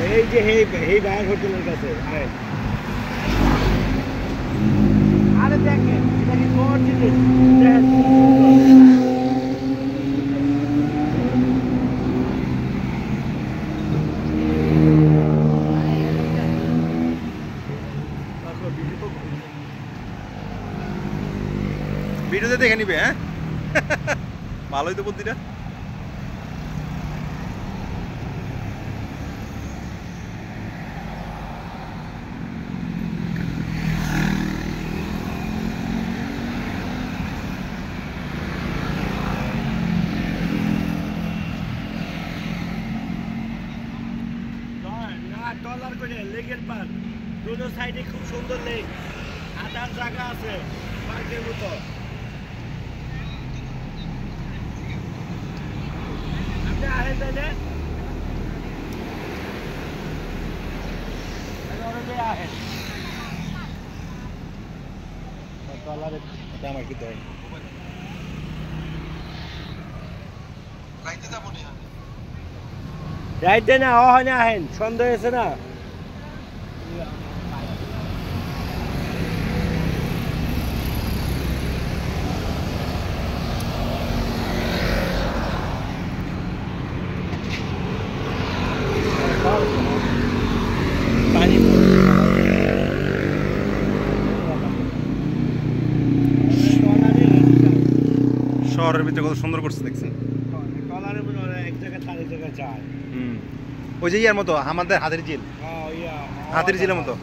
এই যে এই বায়ার হোটেলের কাছে আরে দেখেন এটা কি কোন জিনিস ভিডিওতে দেখে নিবে। হ্যাঁ ভালোই তো বুদ্ধিটা। টলার করে লেকের পার দুটো সাইডে খুব সুন্দর লেক আদার জায়গা আছে পার্কের মতো। আপনি আহেন তাইলে আহেন টলারে আমার কি দেয় রাইতে না হয় না আহেন সন্দেহ হয়েছে না। শহরের ভিতরে কত সুন্দর করছে দেখছেন। এক জায়গায় চারি জায়গায় যায়। ওই যে ইয়ার মতো আমাদের হাতের ঝিল, হাতির ঝিলের মতো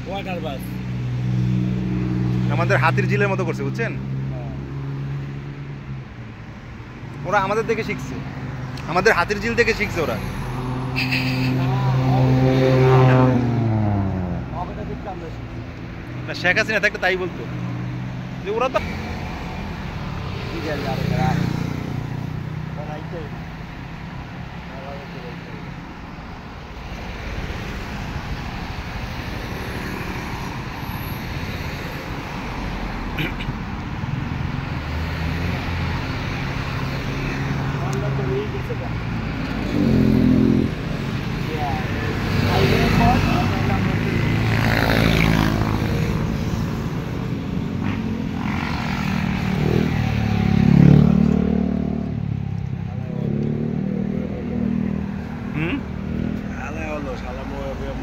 ওয়াটার বাস আমাদের হাতির ঝিলের মতো করছে বুঝছেন। ওরা আমাদের দেখে শিখছে, আমাদের হাতির ঝিল দেখে শিখছে ওরা। না শেখ হাসিনা থাকতে তাই বলতো যে ওরা তো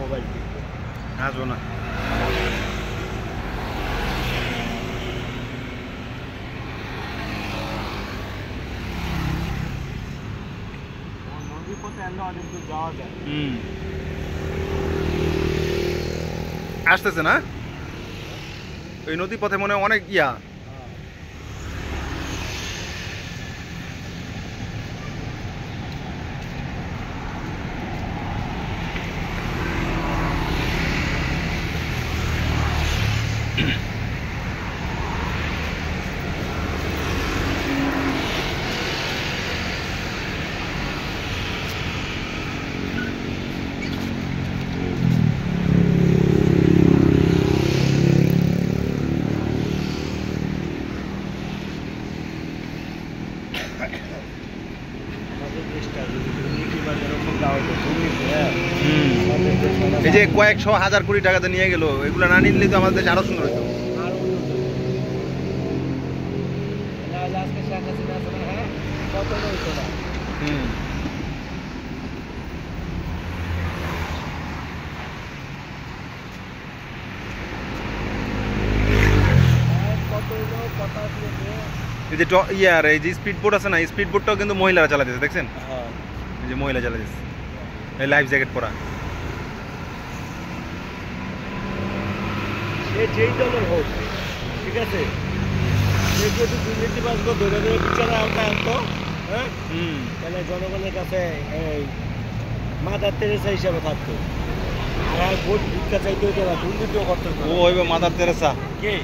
মোবাইল আসবো না। আসতেছে না ওই নদী পথে মনে হয় অনেক ইয়া এই যে কয়েকশো হাজার কোটি টাকাতে নিয়ে গেল, এগুলো না নিলে তো আমাদের দেশ আরো সুন্দর হতো। এই যে ইয়ার এই যে স্পিড বোট আছে না, স্পিড বোটটাও কিন্তু মহিলারা চালাতেছে দেখছেন। এই যে মহিলা চালাতেছে, এই লাইফ জ্যাকেট পরা। যেই দলের হোক ঠিক আছে, যদি দুর্নীতিবাজকে ধরে ধরে বিচারে আওতায় আনতো, হ্যাঁ তাহলে জনগণের কাছে এই মাদার তেরেসা হিসাবে থাকতো। আর ভোট ভিক্ষা চাইতে হইতো না, দুর্নীতিও করতো। ও হইবে মাদার তেরেসা। কে?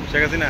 শেখ হাসিনা।